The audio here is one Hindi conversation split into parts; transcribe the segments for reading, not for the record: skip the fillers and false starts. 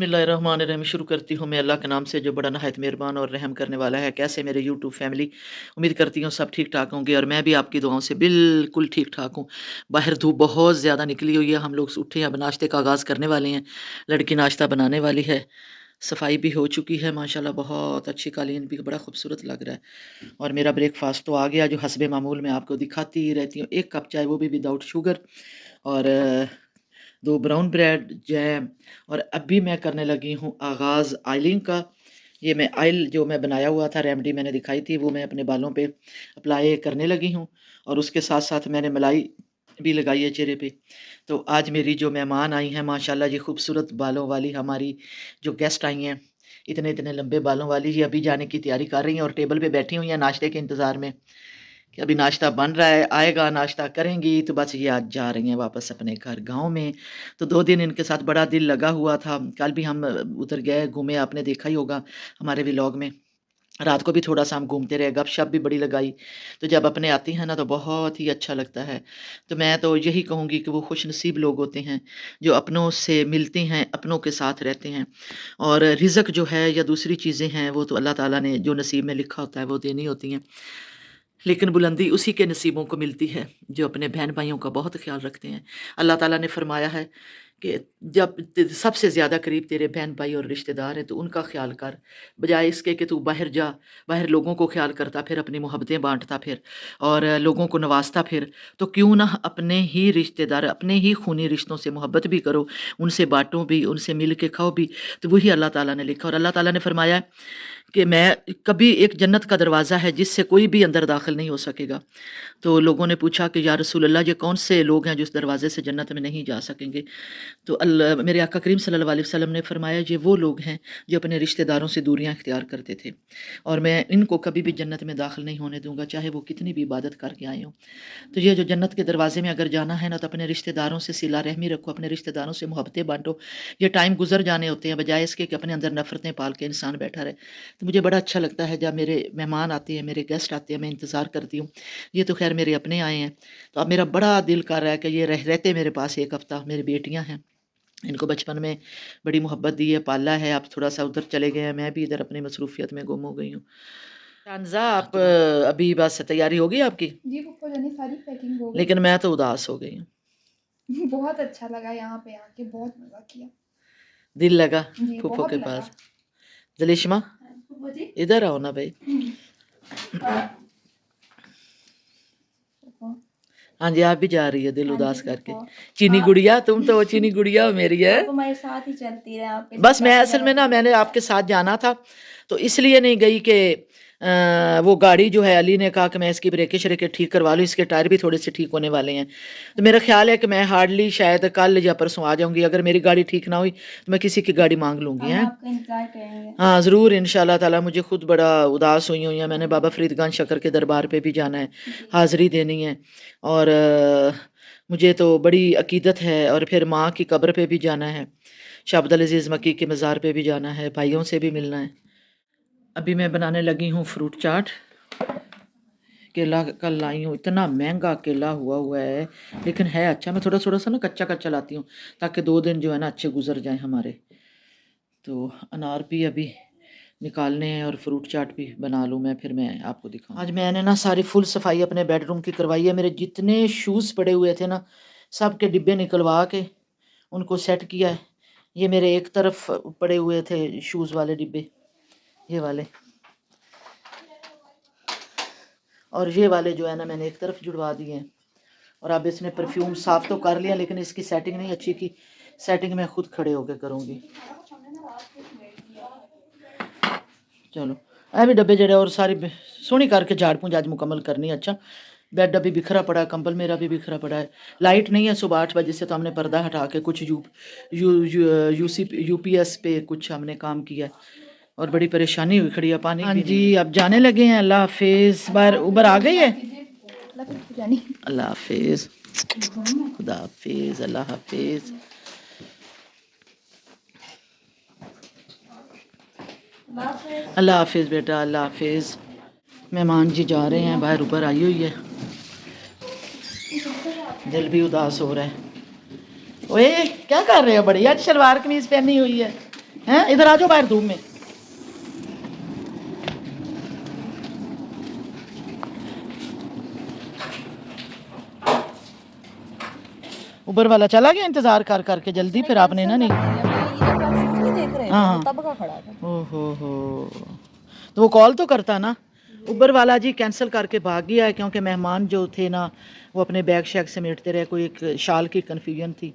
बिस्मिल्लाहिर्रहमानिर्रहीम। शुरू करती हूँ मैं अल्लाह के नाम से जो बड़ा नहायत मेहरबान और रहम करने वाला है। कैसे मेरे यूट्यूब फैमिली, उम्मीद करती हूँ सब ठीक ठाक होंगे और मैं भी आपकी दुआओं से बिल्कुल ठीक ठाक हूँ। बाहर धूप बहुत ज़्यादा निकली हुई है, हम लोग उठे हैं, अब नाश्ते का आगाज़ करने वाले हैं। लड़की नाश्ता बनाने वाली है, सफाई भी हो चुकी है माशाल्लाह, बहुत अच्छी, कालीन भी बड़ा खूबसूरत लग रहा है। और मेरा ब्रेकफास्ट तो आ गया जो हस्बे मामूल मैं आपको दिखाती ही रहती हूँ। 1 कप चाय, वो भी विदाउट शुगर, और 2 ब्राउन ब्रेड, जैम। और अभी मैं करने लगी हूँ आगाज़ ऑयलिंग का। ये मैं ऑयल जो मैं बनाया हुआ था, रेमेडी मैंने दिखाई थी, वो मैं अपने बालों पे अप्लाई करने लगी हूँ। और उसके साथ-साथ मैंने मलाई भी लगाई है चेहरे पे। तो आज मेरी जो मेहमान आई हैं माशाल्लाह, ये खूबसूरत बालों वाली हमारी जो गेस्ट आई हैं, इतने-इतने लंबे बालों वाली, ये अभी जाने की तैयारी कर रही हैं और टेबल पे बैठी हुई हैं नाश्ते के इंतज़ार में कि अभी नाश्ता बन रहा है, आएगा, नाश्ता करेंगी। तो बस ये आज जा रही हैं वापस अपने घर गाँव में। तो 2 दिन इनके साथ बड़ा दिल लगा हुआ था। कल भी हम उधर गए, घूमे, आपने देखा ही होगा हमारे व्लॉग में। रात को भी थोड़ा-सा हम घूमते रहे, गप-शप भी बड़ी लगाई। तो जब अपने आती हैं ना तो बहुत ही अच्छा लगता है। तो मैं तो यही कहूँगी कि वो खुशनसीब लोग होते हैं जो अपनों से मिलते हैं, अपनों के साथ रहते हैं। और रिज़्क जो है या दूसरी चीज़ें हैं, वो तो अल्लाह ताला ने जो नसीब में लिखा होता है वो देनी होती हैं। लेकिन बुलंदी उसी के नसीबों को मिलती है जो अपने बहन-भाइयों का बहुत ख़्याल रखते हैं। अल्लाह ताला ने फ़रमाया है कि जब सबसे ज़्यादा करीब तेरे बहन-भाई और रिश्तेदार हैं तो उनका ख़्याल कर, बजाए इसके कि तू बाहर जा, बाहर लोगों को ख़्याल करता फिर, अपनी मोहब्बतें बाँटता फिर और लोगों को नवाज़ता फिर। तो क्यों ना अपने ही रिश्तेदार, अपने ही खूनी रिश्तों से मोहब्बत भी करो, उनसे बाँटो भी, उनसे मिल के खाओ भी। तो वही अल्लाह ताला ने लिखा, और अल्लाह ताला ने फ़रमाया है कि मैं कभी, एक जन्नत का दरवाज़ा है जिससे कोई भी अंदर दाखिल नहीं हो सकेगा। तो लोगों ने पूछा कि या रसूल अल्लाह, ये कौन से लोग हैं जो इस दरवाज़े से जन्नत में नहीं जा सकेंगे? तो मेरे आका करीम सल्लल्लाहु अलैहि वसल्लम ने फरमाया, ये वो लोग हैं जो अपने रिश्तेदारों से दूरियां इख्तियार करते थे और मैं इनको कभी भी जन्नत में दाखिल नहीं होने दूंगा, चाहे वो कितनी भी इबादत करके आए हों। तो ये जो जन्नत के दरवाजे में अगर जाना है ना, तो अपने रिश्तेदारों से सिला रहमी रखो, अपने रिश्तेदारों से मोहब्बतें बांटो। ये टाइम गुजर जाने होते हैं, बजाय इसके कि अपने अंदर नफरतें पाल के इंसान बैठा रहे। तो मुझे बड़ा अच्छा लगता है जब मेरे मेहमान आते हैं, मेरे गेस्ट आते हैं, मैं इंतज़ार करती हूँ। ये तो खैर मेरे अपने आए हैं, तो अब मेरा बड़ा दिल कर रहा है कि ये रहते मेरे पास 1 हफ़्ता। मेरी बेटियाँ हैं, इनको बचपन में बड़ी मोहब्बत दी है, पाला है। अब थोड़ा-सा उधर चले गए हैं, मैं भी इधर अपनी मसरूफ़ियत में गुम हो गई हूँ। शानज़ा, आप अभी बस तैयारी हो गई आपकी? जी, फूफा जानी सारी पैकिंग हो गई। लेकिन मैं तो उदास हो गई हूँ। बहुत अच्छा लगा यहाँ पे आके, बहुत मज़ा किया। दिल लगा जी, फूफो बहुत के लगा। पास। ज़लिश्मा, फूफा जी। इधर आओ ना भई। फूफा। हाँ जी, आप भी जा रही है दिल हाँ जी, उदास करके। फूफा। चीनी गुड़िया, तुम तो वो चीनी गुड़िया हो मेरी, है। आप हमारे साथ ही चलती रहे, आपके बस साथ मैं आती असल में जाती ना, मैंने रहे। आपके साथ जाना था, तो इसलिए नहीं गई कि वो गाड़ी जो है, अली ने कहा कि मैं इसकी ब्रेकें-श्रेकें ठीक करवा लूँ, इसके टायर भी थोड़े से ठीक होने वाले हैं। तो मेरा ख़्याल है कि मैं हार्डली शायद कल या परसों आ जाऊँगी। अगर मेरी गाड़ी ठीक ना हुई तो मैं किसी की गाड़ी माँग लूँगी, हम हैं। आपका इंतज़ार करेंगे। हाँ, ज़रूर इंशाअल्लाह ताला। मुझे खुद बड़ा उदास हुई हैं। मैंने बाबा फ़रीदगंज शकर के दरबार पे भी जाना है, जी। हाज़िरी देनी है, और मुझे तो बड़ी अक़ीदत है, और फिर माँ की कब्र पे भी जाना है, शाह अब्दुल अज़ीज़ मक्की के मज़ार पे भी जाना है, भाइयों से भी मिलना है। अभी मैं बनाने लगी हूँ फ्रूट चाट। केला कल लाई हूँ, इतना महँगा केला हुआ है, लेकिन है अच्छा। मैं थोड़ा-थोड़ा सा ना कच्चा-कच्चा लाती हूँ ताकि 2 दिन जो है ना अच्छे गुज़र जाएँ हमारे। तो अनार भी अभी निकालने हैं और फ्रूट चाट भी बना लूँ मैं, फिर मैं आपको दिखाऊँ। आज मैंने ना सारी फुल सफाई अपने बेडरूम की करवाई है। मेरे जितने शूज़ पड़े हुए थे ना, सब के डिब्बे निकलवा के उनको सेट किया है। ये मेरे एक तरफ पड़े हुए थे शूज़ वाले डिब्बे, ये वाले, और ये वाले जो है ना मैंने एक तरफ जुड़वा दिए हैं। और अब इसने परफ्यूम साफ़ तो कर लिया, लेकिन इसकी सेटिंग नहीं अच्छी की। सेटिंग मैं खुद खड़े होकर करूँगी। चलो, ਇਹ भी डब्बे जड़े और सारी सोहनी करके झाड़ पूंछ आज मुकम्मल करनी है। अच्छा, बेड अभी बिखरा पड़ा है, कंबल मेरा भी बिखरा पड़ा है। लाइट नहीं है सुबह 8 बजे से, तो हमने पर्दा हटा के कुछ यूपीएस पे कुछ हमने काम किया है, और बड़ी परेशानी हुई खड़ी है। पानी हाँ जी, अब जाने लगे हैं। अल्लाह हाफिज़। बार उबर आ गई है। अल्लाह हाफिज़, खुदा हाफिज़, अल्लाह हाफिज़। अल्लाह हाफिज़ बेटा, अल्लाह हाफिज़। मेहमान जी जा रहे हैं, बाहर ऊपर आई हुई है, दिल भी उदास हो रहा है। ओए क्या कर रहे हो? बड़ी आज शलवार कमीज पहनी हुई है। हैं इधर आ जाओ बाहर धूप में। उबर वाला चला गया इंतजार कर करके जल्दी, फिर आपने ना नहीं। हाँ हाँ तब का खड़ा था। ओहो, तो वो कॉल तो करता ना। उबर वाला जी कैंसिल करके भाग गया है क्योंकि मेहमान जो थे ना वो अपने बैग शैग समेटते रहे, कोई एक शाल की कन्फ्यूजन थी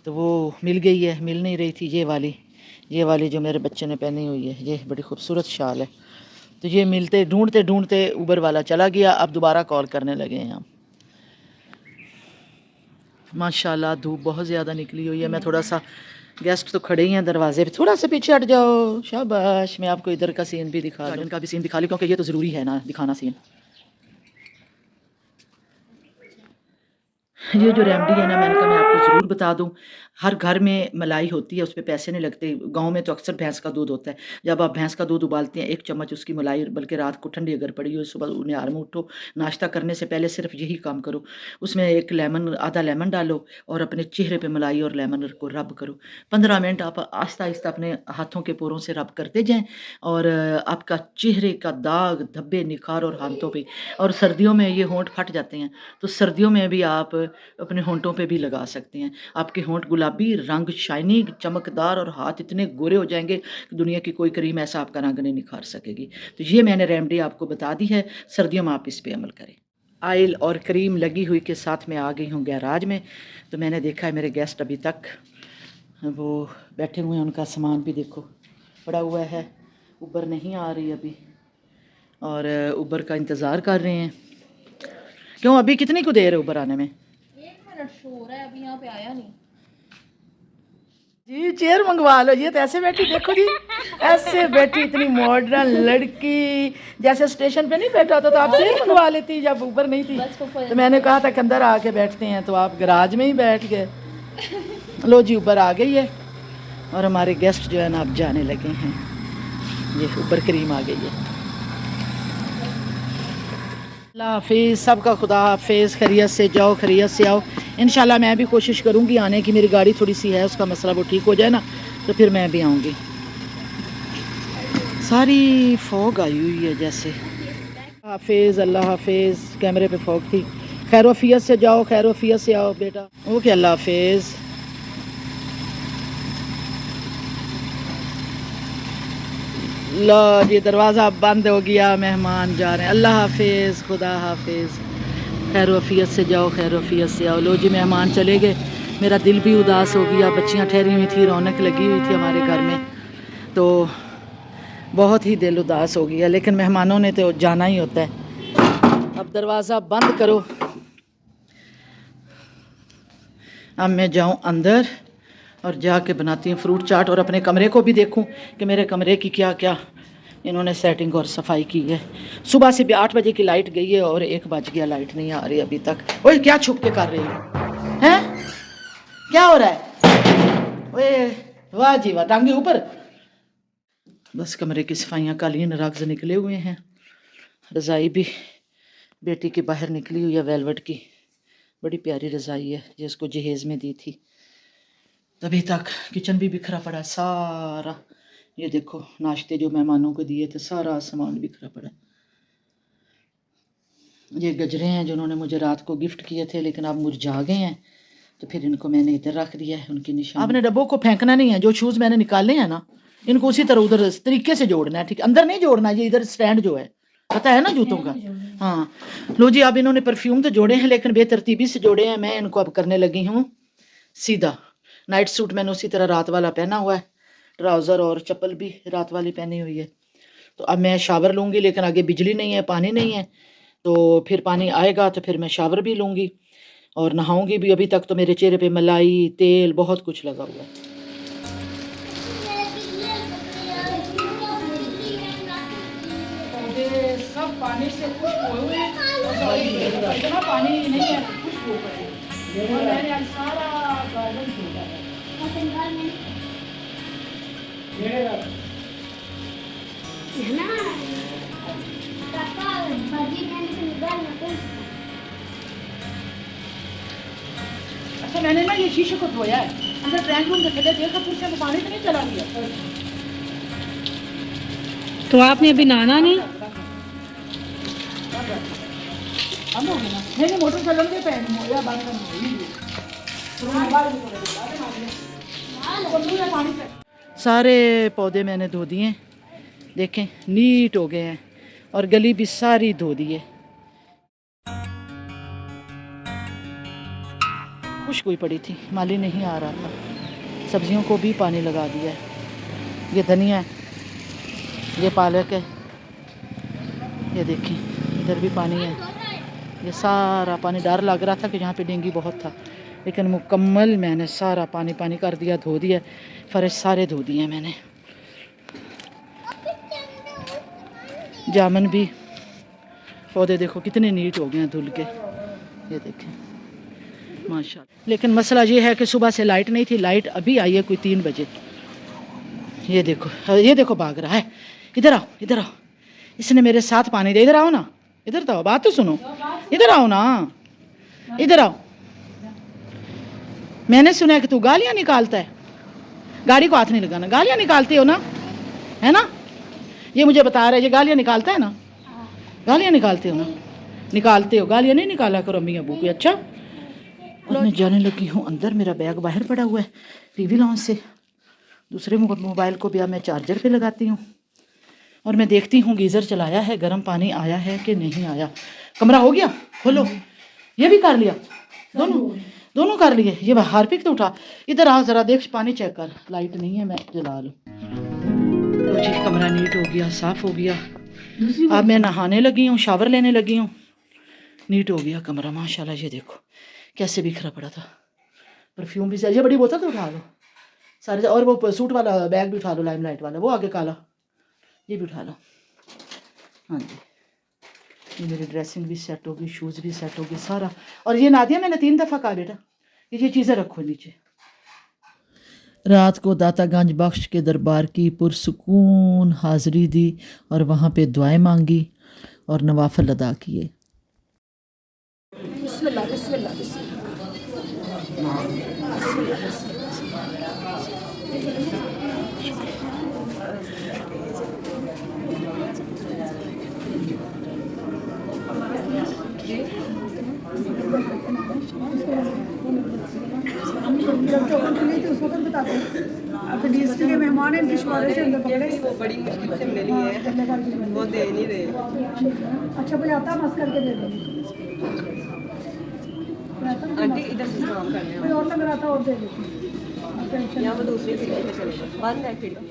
तो वो मिल गई है, मिल नहीं रही थी। ये वाली जो मेरे बच्चे ने पहनी हुई है, ये बड़ी खूबसूरत शाल है। तो ये मिलते ढूंढते ढूंढते उबर वाला चला गया। अब दोबारा कॉल करने लगे हैं हम। माशाल्लाह धूप बहुत ज़्यादा निकली हुई है। मैं थोड़ा सा, गेस्ट तो खड़े ही हैं दरवाजे पे, थोड़ा सा पीछे हट जाओ, शाबाश। मैं आपको इधर का सीन भी दिखा दूँ, गार्डन का भी सीन दिखा लूँ क्योंकि ये तो ज़रूरी है ना दिखाना सीन। ये जो रेमडी है ना, मैंने कहा मैं आपको ज़रूर बता दूं। हर घर में मलाई होती है, उस पर पैसे नहीं लगते। गांव में तो अक्सर भैंस का दूध होता है। जब आप भैंस का दूध उबालते हैं, 1 चम्मच उसकी मलाई, बल्कि रात को ठंडी अगर पड़ी हो, सुबह निहार में उठो, नाश्ता करने से पहले सिर्फ यही काम करो। उसमें एक लेमन, आधा लेमन डालो और अपने चेहरे पे मलाई और लेमन को रब करो। 15 मिनट आप आहिस्ता आहिस्ता अपने हाथों के पोरों से रब करते जाएँ और आपका चेहरे का दाग, धब्बे, निखार और हाथों पे, और सर्दियों में ये होंठ फट जाते हैं तो सर्दियों में भी आप अपने होंठों पे भी लगा सकते हैं। आपके होंठ गुलाबी, रंग शाइनी, चमकदार और हाथ इतने गोरे हो जाएंगे कि दुनिया की कोई क्रीम ऐसा आपका रंग नहीं निखार सकेगी। तो ये मैंने रेमेडी आपको बता दी है, सर्दियों में आप इस पे अमल करें। आयल और क्रीम लगी हुई के साथ मैं आ गई हूँ गैराज में। तो मैंने देखा है मेरे गेस्ट अभी तक वो बैठे हुए हैं, उनका सामान भी देखो पड़ा हुआ है। उबर नहीं आ रही अभी और उबर का इंतज़ार कर रहे हैं। क्यों अभी कितनी को देर है उबर आने में? 1 मिनट शो हो रहा है, अभी यहाँ पे आया नहीं। जी चेयर मंगवा लो। ये तो ऐसे बैठी, देखो जी ऐसे बैठी, इतनी मॉडर्न लड़की, जैसे स्टेशन पे नहीं बैठा होता तो आप चेयर मंगवा लेती जब उबर नहीं थी। तो मैंने कहा था कि अंदर आके बैठते हैं, तो आप गराज में ही बैठ गए। लो जी उबर आ गई है और हमारे गेस्ट जो है ना अब जाने लगे हैं। ये उबर करीम आ गई है। अल्लाह हाफिज़, सबका खुदा हाफिज़। खैरियत से जाओ, खैरियत से आओ। इंशाल्लाह मैं भी कोशिश करूँगी आने की। मेरी गाड़ी थोड़ी सी है, उसका मसला वो ठीक हो जाए ना तो फिर मैं भी आऊँगी। सारी फॉग आई हुई है जैसे। हाफिज़, अल्लाह हाफिज़। कैमरे पे फॉग थी। खैर वफियत से जाओ, खैर वफियत से आओ बेटा। ओके, अल्लाह हाफिज़। लो जी दरवाज़ा बंद हो गया, मेहमान जा रहे हैं। अल्लाह हाफिज़, खुदा हाफिज़। खैर वफियत से जाओ, खैर वफियत से आओ। लो जी मेहमान चले गए, मेरा दिल भी उदास हो गया। बच्चियाँ ठहरी हुई थी, रौनक लगी हुई थी हमारे घर में, तो बहुत ही दिल उदास हो गया। लेकिन मेहमानों ने तो जाना ही होता है। अब दरवाज़ा बंद करो। अब मैं जाऊँ अंदर और जाके बनाती हूँ फ्रूट चाट, और अपने कमरे को भी देखूँ कि मेरे कमरे की क्या क्या इन्होंने सेटिंग और सफाई की है। सुबह से भी 8 बजे की लाइट गई है और 1 बज गया, लाइट नहीं आ रही अभी तक। ओए क्या छुप के कर रही हो हैं? क्या हो रहा है? ओए वाह जी वाह, टांगे ऊपर। बस कमरे की सफाइयाँ, कालीन रग्स निकले हुए हैं। रज़ाई भी बेटी के बाहर निकली हुई है, वेलवेट की बड़ी प्यारी रज़ाई है जिसको जहेज़ में दी थी। तभी तक किचन भी बिखरा पड़ा है सारा। ये देखो नाश्ते जो मेहमानों को दिए थे, सारा सामान बिखरा पड़ा है। ये गजरे हैं जो उन्होंने मुझे रात को गिफ्ट किए थे, लेकिन अब मुरझा गए हैं, तो फिर इनको मैंने इधर रख दिया है उनकी निशानी। आपने डब्बों को फेंकना नहीं है। जो शूज़ मैंने निकाले हैं ना, इनको उसी तरह उधर इस तरीके से जोड़ना है, ठीक है? अंदर नहीं जोड़ना, ये इधर स्टैंड जो है, पता है ना जूतों का। हाँ लो जी, अब इन्होंने परफ्यूम तो जोड़े हैं लेकिन बेतरतीबी से जोड़े हैं। मैं इनको अब करने लगी हूँ सीधा। नाइट सूट मैंने उसी तरह रात वाला पहना हुआ है, ट्राउज़र और चप्पल भी रात वाली पहनी हुई है। तो अब मैं शावर लूँगी, लेकिन आगे बिजली नहीं है, पानी नहीं है, तो फिर पानी आएगा तो फिर मैं शावर भी लूँगी और नहाऊँगी भी। अभी तक तो मेरे चेहरे पे मलाई, तेल, बहुत कुछ लगा हुआ है। सब पानी से खुश्क हुए हैं, इतना पानी नहीं है, खुश्क हो गए। और मैंने आज सारा गार्डन धोया है। अच्छा मैंने ना ये शीशे को धोया है, अंदर ड्राइंग रूम में देखा, फिर से पानी तो नहीं चला गया। तो आपने अभी नहाना नहीं? नहीं मोटर चलन के पहन हो या बात सारे पौधे मैंने धो दिए, देखें नीट हो गए हैं, और गली भी सारी धो दी है। खुश्क हुई पड़ी थी, माली नहीं आ रहा था। सब्जियों को भी पानी लगा दिया है। ये धनिया है, ये पालक है, ये देखें इधर भी पानी है। ये सारा पानी, डर लग रहा था कि यहाँ पे डेंगू बहुत था, लेकिन मुकम्मल मैंने सारा पानी पानी कर दिया, धो दिया। फर्श सारे धो दिए मैंने। जामन भी, पौधे देखो कितने नीट हो गए हैं धुल के, ये देखें माशाल्लाह। लेकिन मसला ये है कि सुबह से लाइट नहीं थी, लाइट अभी आई है कोई 3 बजे। ये देखो भाग रहा है। इधर आओ, इधर आओ, इसने मेरे साथ पानी दे, इधर आओ ना, इधर तो बात तो सुनो, इधर आओ ना, इधर आओ। मैंने सुना है कि तू गालियाँ निकालता है, गाड़ी को हाथ नहीं लगाना, गालियाँ निकालते हो ना, है ना? ये मुझे बता रहा है, ये गालियाँ निकालता है ना, गालियाँ निकालते हो ना, निकालते हो, गालियाँ नहीं निकाला करो अम्मी अबू की। अच्छा, और मैं जाने लगी हूँ अंदर, मेरा बैग बाहर पड़ा हुआ है टीवी लॉन्च से। दूसरे मोबाइल को भी अब मैं चार्जर पे लगाती हूँ, और मैं देखती हूँ गीज़र चलाया है, गर्म पानी आया है कि नहीं आया। कमरा हो गया, खोलो, ये भी कर लिया, दोनों कर लिए। ये हार्पिक तो उठा, इधर आ ज़रा देख, पानी चेक कर, लाइट नहीं है, मैं जला लूँ। तो जी कमरा नीट हो गया, साफ़ हो गया। अब मैं नहाने लगी हूँ, शावर लेने लगी हूँ, नीट हो गया कमरा माशाल्लाह। ये देखो कैसे बिखरा पड़ा था, परफ्यूम भी, ये बड़ी बोतल तो उठा लो सारे, और वो सूट वाला बैग भी उठा लो, लाइमलाइट वाला, वो आगे काला, ये भी उठा लो। हाँ जी, ये मेरी ड्रेसिंग भी सेट होगी, शूज़ भी सेट होगी सारा। और ये नादिया मैंने 3 दफ़ा कहा बेटा ये चीज़ें रखो नीचे। रात को दाता गंज बख्श के दरबार की पुरसुकून हाज़री दी, और वहाँ पे दुआएं मांगी और नवाफिल अदा किए। बिस्मिल्लाह बिस्मिल्लाह बिस्मिल्लाह। के मेहमान हैं, पिछवाड़े से अंदर पकड़े, वो बड़ी मुश्किल से मिली है, वो दे नहीं रहे। अच्छा कोई आता मस करके दे दो, आंटी इधर से काम करने कोई और लग रहा था और दे देती। यहाँ वो दूसरी खिड़की पे चले गए, बंद है खिड़की।